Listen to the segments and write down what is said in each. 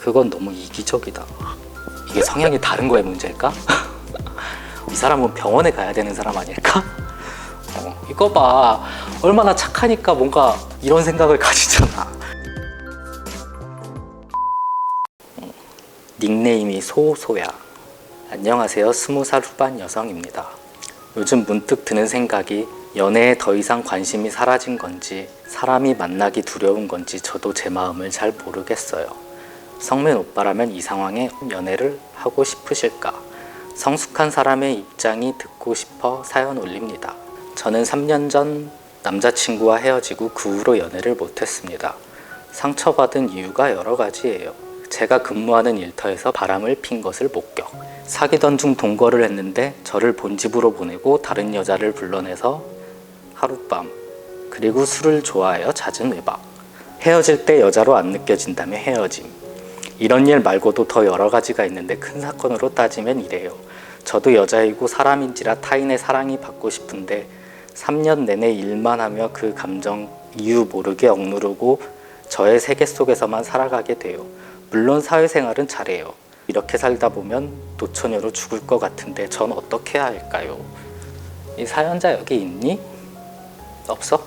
그건 너무 이기적이다. 이게 성향이 다른 거의 문제일까? 이 사람은 병원에 가야 되는 사람 아닐까? 이거 봐, 얼마나 착하니까 뭔가 이런 생각을 가지잖아. 닉네임이 소소야. 안녕하세요, 20살 후반 여성입니다. 요즘 문득 드는 생각이 연애에 더 이상 관심이 사라진 건지 사람이 만나기 두려운 건지 저도 제 마음을 잘 모르겠어요. 성민 오빠라면 이 상황에 연애를 하고 싶으실까? 성숙한 사람의 입장이 듣고 싶어 사연 올립니다. 저는 3년 전 남자친구와 헤어지고 그 후로 연애를 못했습니다. 상처받은 이유가 여러 가지예요. 제가 근무하는 일터에서 바람을 핀 것을 목격. 사귀던 중 동거를 했는데 저를 본집으로 보내고 다른 여자를 불러내서 하룻밤, 그리고 술을 좋아하여 잦은 외박. 헤어질 때 여자로 안 느껴진다며 헤어짐. 이런 일 말고도 더 여러 가지가 있는데 큰 사건으로 따지면 이래요. 저도 여자이고 사람인지라 타인의 사랑이 받고 싶은데 3년 내내 일만 하며 그 감정 이유 모르게 억누르고 저의 세계 속에서만 살아가게 돼요. 물론 사회생활은 잘해요. 이렇게 살다 보면 노처녀로 죽을 것 같은데 전 어떻게 해야 할까요? 이 사연자 여기 있니? 없어?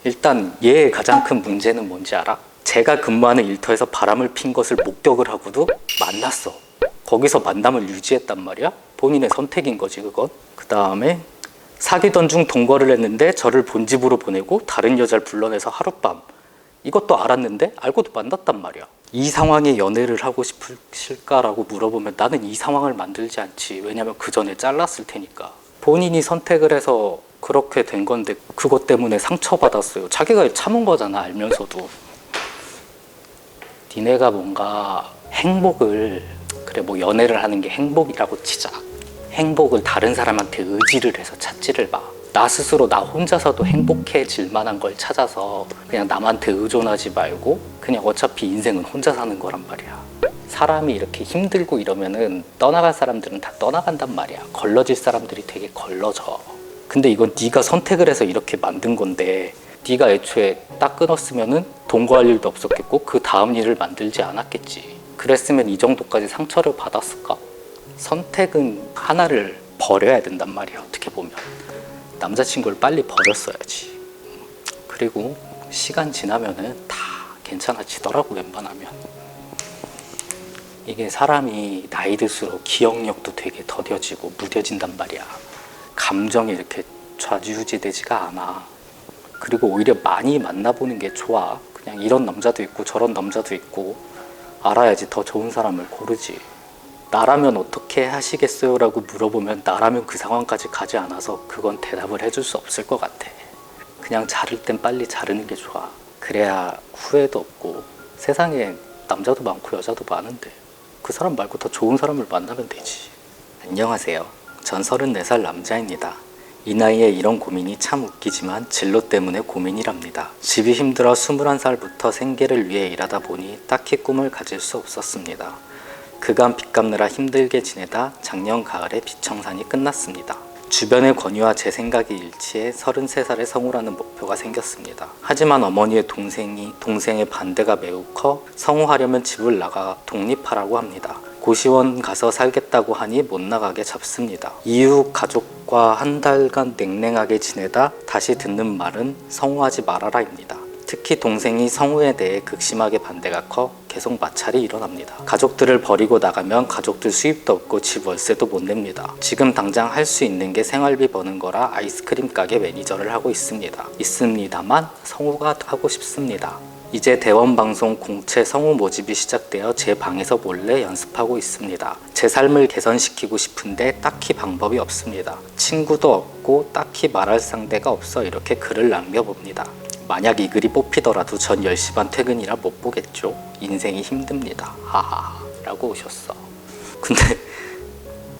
일단 얘의 가장 큰 문제는 뭔지 알아? 제가 근무하는 일터에서 바람을 핀 것을 목격을 하고도 만났어. 거기서 만남을 유지했단 말이야? 본인의 선택인 거지 그건. 그 다음에 사귀던 중 동거를 했는데 저를 본집으로 보내고 다른 여자를 불러내서 하룻밤. 이것도 알았는데 알고도 만났단 말이야. 이 상황에 연애를 하고 싶으실까라고 물어보면 나는 이 상황을 만들지 않지. 왜냐면 그 전에 잘랐을 테니까. 본인이 선택을 해서 그렇게 된 건데 그것 때문에 상처받았어요. 자기가 참은 거잖아, 알면서도. 니네가 뭔가 행복을, 그래 뭐 연애를 하는 게 행복이라고 치자. 행복을 다른 사람한테 의지를 해서 찾지를 마. 나 스스로 나 혼자서도 행복해질 만한 걸 찾아서 그냥 남한테 의존하지 말고 그냥 어차피 인생은 혼자 사는 거란 말이야. 사람이 이렇게 힘들고 이러면은 떠나갈 사람들은 다 떠나간단 말이야. 걸러질 사람들이 되게 걸러져. 근데 이건 네가 선택을 해서 이렇게 만든 건데 네가 애초에 딱 끊었으면은 동거할 일도 없었겠고 그 다음 일을 만들지 않았겠지. 그랬으면 이 정도까지 상처를 받았을까? 선택은 하나를 버려야 된단 말이야. 어떻게 보면 남자친구를 빨리 버렸어야지. 그리고 시간 지나면은 다 괜찮아지더라고. 웬만하면. 이게 사람이 나이 들수록 기억력도 되게 더뎌지고 무뎌진단 말이야. 감정이 이렇게 좌지우지되지가 않아. 그리고 오히려 많이 만나보는 게 좋아. 그냥 이런 남자도 있고 저런 남자도 있고 알아야지 더 좋은 사람을 고르지. 나라면 어떻게 하시겠어요? 라고 물어보면 나라면 그 상황까지 가지 않아서 그건 대답을 해줄 수 없을 것 같아. 그냥 자를 땐 빨리 자르는 게 좋아. 그래야 후회도 없고. 세상에 남자도 많고 여자도 많은데 그 사람 말고 더 좋은 사람을 만나면 되지. 안녕하세요. 전 34살 남자입니다. 이 나이에 이런 고민이 참 웃기지만 진로 때문에 고민이랍니다. 집이 힘들어 21살부터 생계를 위해 일하다 보니 딱히 꿈을 가질 수 없었습니다. 그간 빚 갚느라 힘들게 지내다 작년 가을에 빚청산이 끝났습니다. 주변의 권유와 제 생각이 일치해 33살에 성우라는 목표가 생겼습니다. 하지만 어머니의 동생의 반대가 매우 커 성우하려면 집을 나가 독립하라고 합니다. 고시원 가서 살겠다고 하니 못 나가게 잡습니다. 이후 가족과 한 달간 냉랭하게 지내다 다시 듣는 말은 성우하지 말아라입니다. 특히 동생이 성우에 대해 극심하게 반대가 커 계속 마찰이 일어납니다. 가족들을 버리고 나가면 가족들 수입도 없고 집 월세도 못 냅니다. 지금 당장 할 수 있는 게 생활비 버는 거라 아이스크림 가게 매니저를 하고 있습니다만 성우가 하고 싶습니다. 이제 대원방송 공채 성우 모집이 시작되어 제 방에서 몰래 연습하고 있습니다. 제 삶을 개선시키고 싶은데 딱히 방법이 없습니다. 친구도 없고 딱히 말할 상대가 없어 이렇게 글을 남겨봅니다. 만약 이 글이 뽑히더라도 전 10시 반 퇴근이라 못 보겠죠. 인생이 힘듭니다. 하하 라고 오셨어. 근데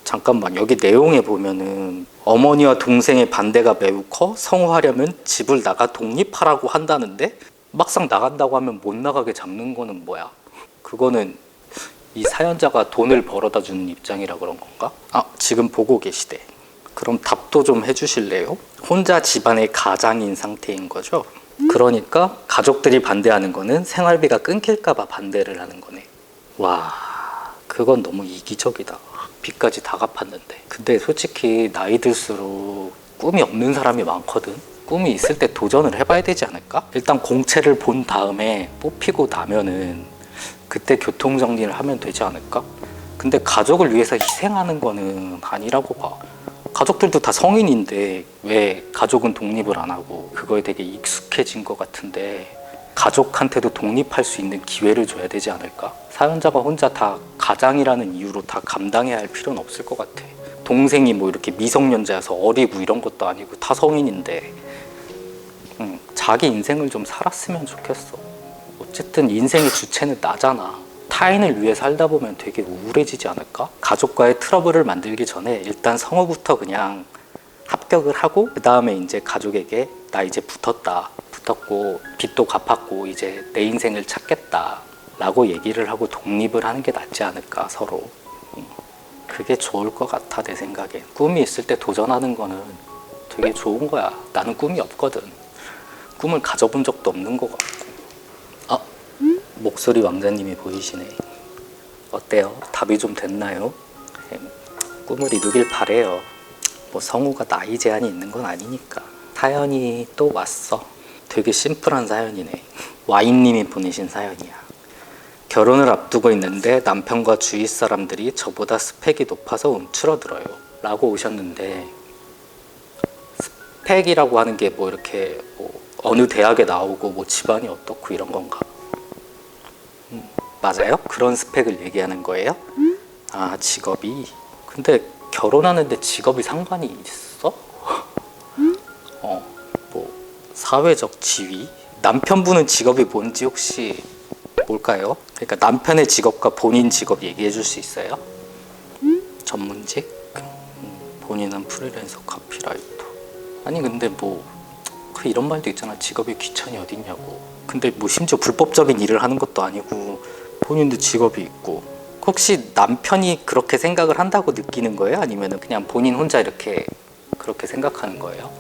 잠깐만, 여기 내용에 보면은 어머니와 동생의 반대가 매우 커 성우하려면 집을 나가 독립하라고 한다는데 막상 나간다고 하면 못 나가게 잡는 거는 뭐야? 그거는 이 사연자가 돈을 벌어다 주는 입장이라 그런 건가? 지금 보고 계시대. 그럼 답도 좀 해주실래요? 혼자 집안의 가장인 상태인 거죠? 그러니까 가족들이 반대하는 거는 생활비가 끊길까봐 반대를 하는 거네. 와, 그건 너무 이기적이다. 빚까지 다 갚았는데. 근데 솔직히 나이 들수록 꿈이 없는 사람이 많거든. 꿈이 있을 때 도전을 해봐야 되지 않을까? 일단 공채를 본 다음에 뽑히고 나면은 그때 교통정리를 하면 되지 않을까? 근데 가족을 위해서 희생하는 거는 아니라고 봐. 가족들도 다 성인인데 왜 가족은 독립을 안 하고 그거에 되게 익숙해진 것 같은데 가족한테도 독립할 수 있는 기회를 줘야 되지 않을까? 사연자가 혼자 다 가장이라는 이유로 다 감당해야 할 필요는 없을 것 같아. 동생이 뭐 이렇게 미성년자여서 어리고 이런 것도 아니고 다 성인인데 자기 인생을 좀 살았으면 좋겠어. 어쨌든 인생의 주체는 나잖아. 타인을 위해 살다 보면 되게 우울해지지 않을까? 가족과의 트러블을 만들기 전에 일단 성우부터 그냥 합격을 하고 그 다음에 이제 가족에게 나 이제 붙었고 빚도 갚았고 이제 내 인생을 찾겠다 라고 얘기를 하고 독립을 하는 게 낫지 않을까 서로. 그게 좋을 것 같아 내 생각엔. 꿈이 있을 때 도전하는 거는 되게 좋은 거야. 나는 꿈이 없거든. 꿈을 가져본 적도 없는 것 같고. 목소리 왕자님이 보이시네. 어때요? 답이 좀 됐나요? 꿈을 이루길 바래요. 뭐 성우가 나이 제한이 있는 건 아니니까. 사연이 또 왔어. 되게 심플한 사연이네. 와인님이 보내신 사연이야. 결혼을 앞두고 있는데 남편과 주위 사람들이 저보다 스펙이 높아서 움츠러들어요 라고 오셨는데, 스펙이라고 하는 게 뭐 이렇게 뭐 어느 대학에 나오고 뭐 집안이 어떻고 이런 건가? 맞아요? 그런 스펙을 얘기하는 거예요? 아, 직업이? 근데 결혼하는데 직업이 상관이 있어? 뭐 사회적 지위? 남편분은 직업이 뭔지 혹시 뭘까요? 그러니까 남편의 직업과 본인 직업 얘기해 줄 수 있어요? 전문직? 본인은 프리랜서 카피라이터. 아니 근데 뭐 이런 말도 있잖아. 직업에 귀천이 어딨냐고. 근데 뭐 심지어 불법적인 일을 하는 것도 아니고 본인도 직업이 있고. 혹시 남편이 그렇게 생각을 한다고 느끼는 거예요? 아니면 그냥 본인 혼자 이렇게 그렇게 생각하는 거예요?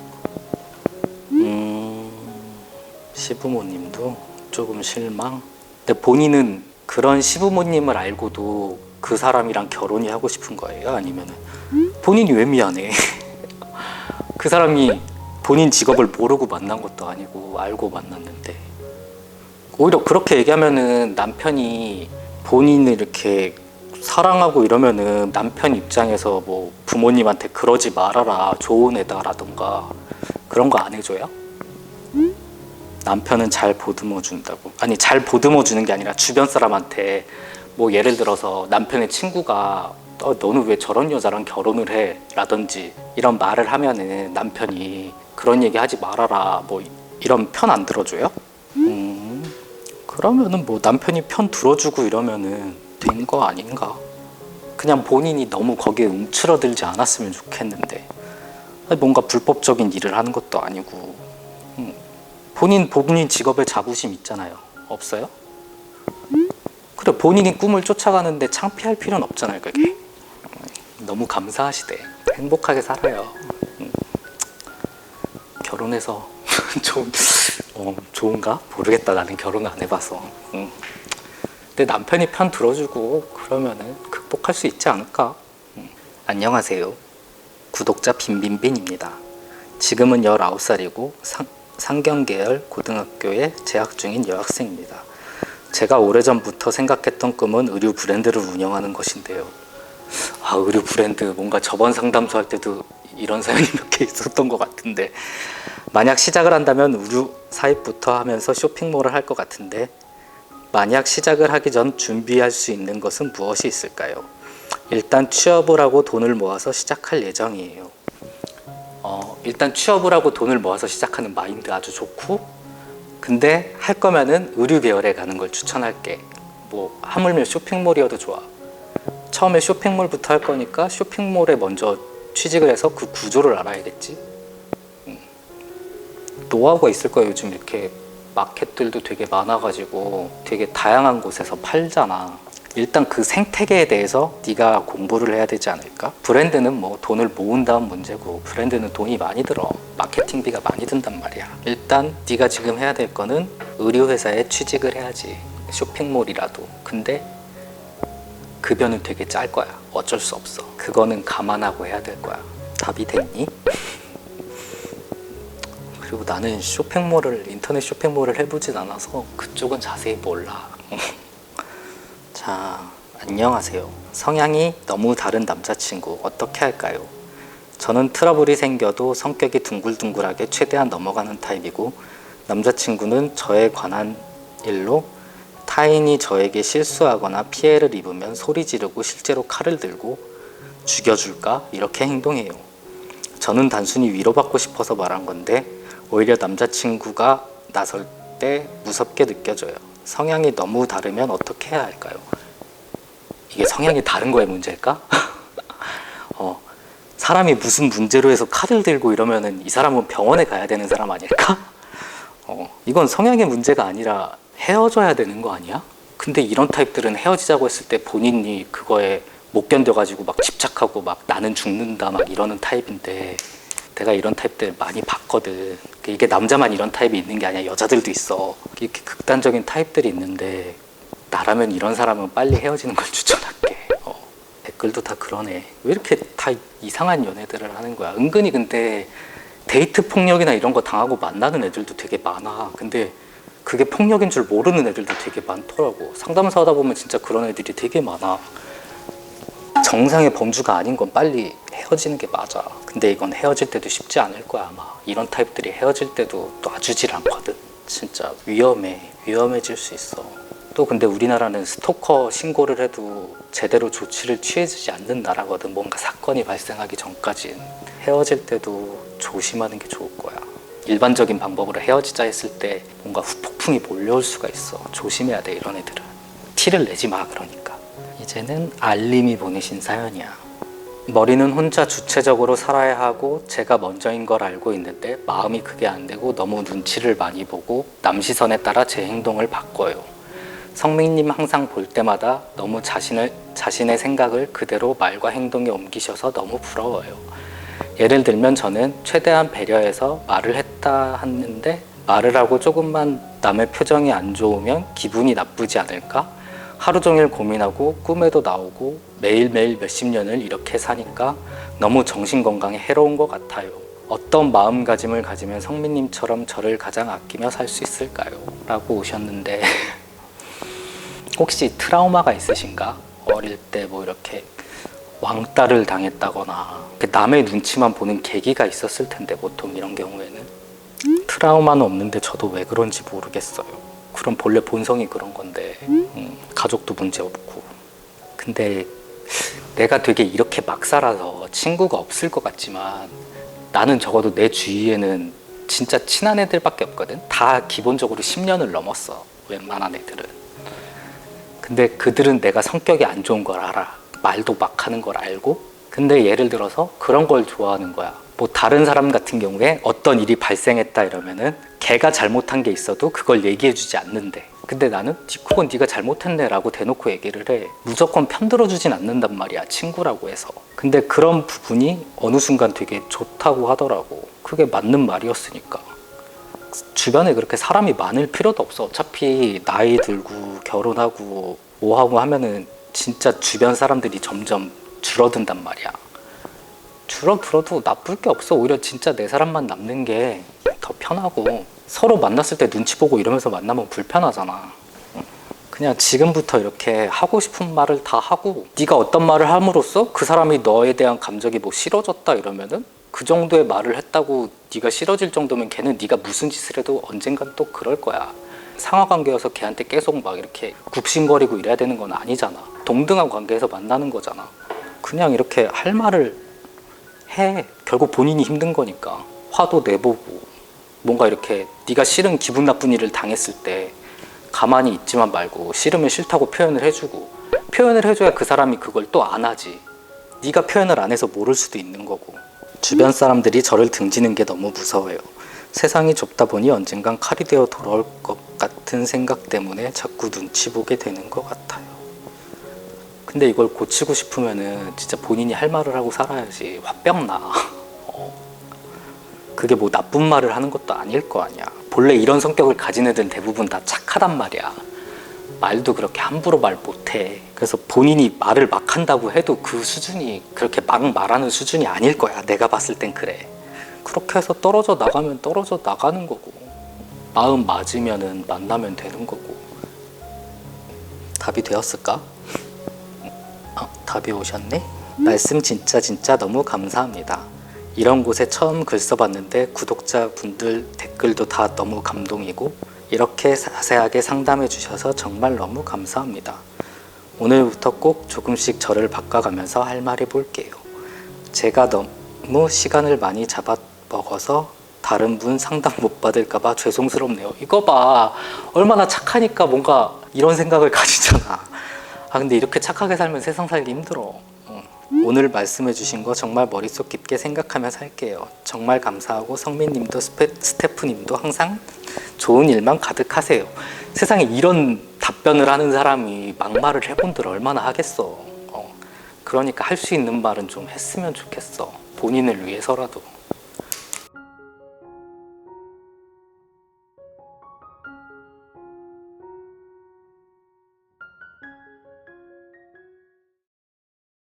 시부모님도 조금 실망? 근데 본인은 그런 시부모님을 알고도 그 사람이랑 결혼이 하고 싶은 거예요? 아니면 본인이 왜 미안해? 그 사람이 본인 직업을 모르고 만난 것도 아니고 알고 만났는데. 오히려 그렇게 얘기하면은 남편이 본인을 이렇게 사랑하고 이러면은 남편 입장에서 뭐 부모님한테 그러지 말아라, 좋은 애다라던가 그런 거 안 해줘요? 남편은 잘 보듬어 준다고. 아니, 잘 보듬어 주는 게 아니라 주변 사람한테 뭐 예를 들어서 남편의 친구가 너는 왜 저런 여자랑 결혼을 해? 라든지 이런 말을 하면은 남편이 그런 얘기 하지 말아라 뭐 이런 편 안 들어줘요? 그러면은 뭐 남편이 편 들어주고 이러면은 된 거 아닌가? 그냥 본인이 너무 거기에 움츠러들지 않았으면 좋겠는데. 뭔가 불법적인 일을 하는 것도 아니고. 본인 직업에 자부심 있잖아요. 없어요? 그래, 본인이 꿈을 쫓아가는데 창피할 필요는 없잖아요, 그게. 너무 감사하시대. 행복하게 살아요. 결혼해서 좋은가? 모르겠다. 나는 결혼 안 해봐서. 근데 남편이 편 들어주고 그러면은 극복할 수 있지 않을까? 안녕하세요. 구독자 빈빈빈입니다. 지금은 19살이고 상경계열 고등학교에 재학 중인 여학생입니다. 제가 오래전부터 생각했던 꿈은 의류 브랜드를 운영하는 것인데요. 아, 의류 브랜드. 뭔가 저번 상담소 할 때도 이런 사연이 몇 개 있었던 것 같은데, 만약 시작을 한다면 의류 사입부터 하면서 쇼핑몰을 할 것 같은데, 만약 시작을 하기 전 준비할 수 있는 것은 무엇이 있을까요? 일단 취업을 하고 돈을 모아서 시작할 예정이에요. 일단 취업을 하고 돈을 모아서 시작하는 마인드 아주 좋고, 근데 할 거면은 의류 계열에 가는 걸 추천할게. 뭐 하물며 쇼핑몰이어도 좋아. 처음에 쇼핑몰부터 할 거니까 쇼핑몰에 먼저 취직을 해서 그 구조를 알아야겠지. 노하우가 있을 거예요. 요즘 이렇게 마켓들도 되게 많아가지고 되게 다양한 곳에서 팔잖아. 일단 그 생태계에 대해서 네가 공부를 해야 되지 않을까? 브랜드는 뭐 돈을 모은다는 문제고 브랜드는 돈이 많이 들어. 마케팅비가 많이 든단 말이야. 일단 네가 지금 해야 될 거는 의류회사에 취직을 해야지. 쇼핑몰이라도. 근데 급여는 되게 짤 거야. 어쩔 수 없어. 그거는 감안하고 해야 될 거야. 답이 됐니? 그리고 나는 인터넷 쇼핑몰을 해보진 않아서 그쪽은 자세히 몰라. 자, 안녕하세요. 성향이 너무 다른 남자친구 어떻게 할까요? 저는 트러블이 생겨도 성격이 둥글둥글하게 최대한 넘어가는 타입이고 남자친구는 저에 관한 일로 타인이 저에게 실수하거나 피해를 입으면 소리 지르고 실제로 칼을 들고 죽여줄까? 이렇게 행동해요. 저는 단순히 위로받고 싶어서 말한 건데 오히려 남자친구가 나설 때 무섭게 느껴져요. 성향이 너무 다르면 어떻게 해야 할까요? 이게 성향이 다른 거의 문제일까? 사람이 무슨 문제로 해서 칼을 들고 이러면은 이 사람은 병원에 가야 되는 사람 아닐까? 이건 성향의 문제가 아니라 헤어져야 되는 거 아니야? 근데 이런 타입들은 헤어지자고 했을 때 본인이 그거에 못 견뎌가지고 막 집착하고 막 나는 죽는다 막 이러는 타입인데 내가 이런 타입들 많이 봤거든. 이게 남자만 이런 타입이 있는 게 아니야. 여자들도 있어. 이렇게 극단적인 타입들이 있는데 나라면 이런 사람은 빨리 헤어지는 걸 추천할게. 댓글도 다 그러네. 왜 이렇게 다 이상한 연애들을 하는 거야. 은근히 근데 데이트 폭력이나 이런 거 당하고 만나는 애들도 되게 많아. 근데 그게 폭력인 줄 모르는 애들도 되게 많더라고. 상담사 하다 보면 진짜 그런 애들이 되게 많아. 정상의 범주가 아닌 건 빨리 헤어지는 게 맞아. 근데 이건 헤어질 때도 쉽지 않을 거야 아마. 이런 타입들이 헤어질 때도 놔주질 않거든. 진짜 위험해질 수 있어. 또 근데 우리나라는 스토커 신고를 해도 제대로 조치를 취해주지 않는 나라거든. 뭔가 사건이 발생하기 전까진. 헤어질 때도 조심하는 게 좋을 거야. 일반적인 방법으로 헤어지자 했을 때 뭔가 후폭풍이 몰려올 수가 있어. 조심해야 돼 이런 애들은. 티를 내지 마 그러니까. 이제는 알림이 보내신 사연이야. 머리는 혼자 주체적으로 살아야 하고 제가 먼저인 걸 알고 있는데 마음이 그게 안 되고 너무 눈치를 많이 보고 남 시선에 따라 제 행동을 바꿔요. 성민님 항상 볼 때마다 너무 자신의 생각을 그대로 말과 행동에 옮기셔서 너무 부러워요. 예를 들면 저는 최대한 배려해서 말을 했다 하는데 말을 하고 조금만 남의 표정이 안 좋으면 기분이 나쁘지 않을까? 하루 종일 고민하고 꿈에도 나오고 매일매일 몇십 년을 이렇게 사니까 너무 정신건강에 해로운 것 같아요. 어떤 마음가짐을 가지면 성민님처럼 저를 가장 아끼며 살 수 있을까요? 라고 오셨는데 혹시 트라우마가 있으신가? 어릴 때 뭐 이렇게 왕따를 당했다거나 남의 눈치만 보는 계기가 있었을 텐데 보통 이런 경우에는 트라우마는 없는데 저도 왜 그런지 모르겠어요. 그럼 본래 본성이 그런 건데 가족도 문제 없고. 근데 내가 되게 이렇게 막 살아서 친구가 없을 것 같지만 나는 적어도 내 주위에는 진짜 친한 애들밖에 없거든. 다 기본적으로 10년을 넘었어 웬만한 애들은. 근데 그들은 내가 성격이 안 좋은 걸 알아. 말도 막 하는 걸 알고. 근데 예를 들어서 그런 걸 좋아하는 거야. 뭐 다른 사람 같은 경우에 어떤 일이 발생했다 이러면은 걔가 잘못한 게 있어도 그걸 얘기해 주지 않는데 근데 나는 그건 네가 잘못했네 라고 대놓고 얘기를 해. 무조건 편들어 주진 않는단 말이야 친구라고 해서. 근데 그런 부분이 어느 순간 되게 좋다고 하더라고. 그게 맞는 말이었으니까. 주변에 그렇게 사람이 많을 필요도 없어. 어차피 나이 들고 결혼하고 뭐하고 하면은 진짜 주변 사람들이 점점 줄어든단 말이야. 줄어들어도 나쁠 게 없어. 오히려 진짜 내 사람만 남는 게 더 편하고 서로 만났을 때 눈치 보고 이러면서 만나면 불편하잖아. 그냥 지금부터 이렇게 하고 싶은 말을 다 하고 네가 어떤 말을 함으로써 그 사람이 너에 대한 감정이 뭐 싫어졌다 이러면은 그 정도의 말을 했다고 네가 싫어질 정도면 걔는 네가 무슨 짓을 해도 언젠간 또 그럴 거야. 상하관계여서 걔한테 계속 막 이렇게 굽신거리고 이래야 되는 건 아니잖아. 동등한 관계에서 만나는 거잖아. 그냥 이렇게 할 말을 해. 결국 본인이 힘든 거니까. 화도 내보고 뭔가 이렇게 네가 싫은 기분 나쁜 일을 당했을 때 가만히 있지만 말고 싫으면 싫다고 표현을 해주고 표현을 해줘야 그 사람이 그걸 또 안 하지. 네가 표현을 안 해서 모를 수도 있는 거고. 주변 사람들이 저를 등지는 게 너무 무서워요. 세상이 좁다 보니 언젠간 칼이 되어 돌아올 것 같은 생각 때문에 자꾸 눈치 보게 되는 것 같아요. 근데 이걸 고치고 싶으면은 진짜 본인이 할 말을 하고 살아야지. 화병 나. 그게 뭐 나쁜 말을 하는 것도 아닐 거 아니야. 본래 이런 성격을 가진 애들은 대부분 다 착하단 말이야. 말도 그렇게 함부로 말 못해. 그래서 본인이 말을 막 한다고 해도 그 수준이 그렇게 막 말하는 수준이 아닐 거야. 내가 봤을 땐 그래. 그렇게 해서 떨어져 나가면 떨어져 나가는 거고, 마음 맞으면은 만나면 되는 거고. 답이 되었을까? 답이 오셨네? 말씀 진짜 너무 감사합니다. 이런 곳에 처음 글 써봤는데 구독자분들 댓글도 다 너무 감동이고 이렇게 자세하게 상담해 주셔서 정말 너무 감사합니다. 오늘부터 꼭 조금씩 저를 바꿔가면서 할 말 해볼게요. 제가 너무 시간을 많이 잡아먹어서 다른 분 상담 못 받을까봐 죄송스럽네요. 이거 봐, 얼마나 착하니까 뭔가 이런 생각을 가지잖아. 근데 이렇게 착하게 살면 세상 살기 힘들어. 오늘 말씀해 주신 거 정말 머릿속 깊게 생각하며 살게요. 정말 감사하고 성민님도 스태프님도 항상 좋은 일만 가득하세요. 세상에 이런 답변을 하는 사람이 막말을 해본들 얼마나 하겠어. 그러니까 할 수 있는 말은 좀 했으면 좋겠어. 본인을 위해서라도.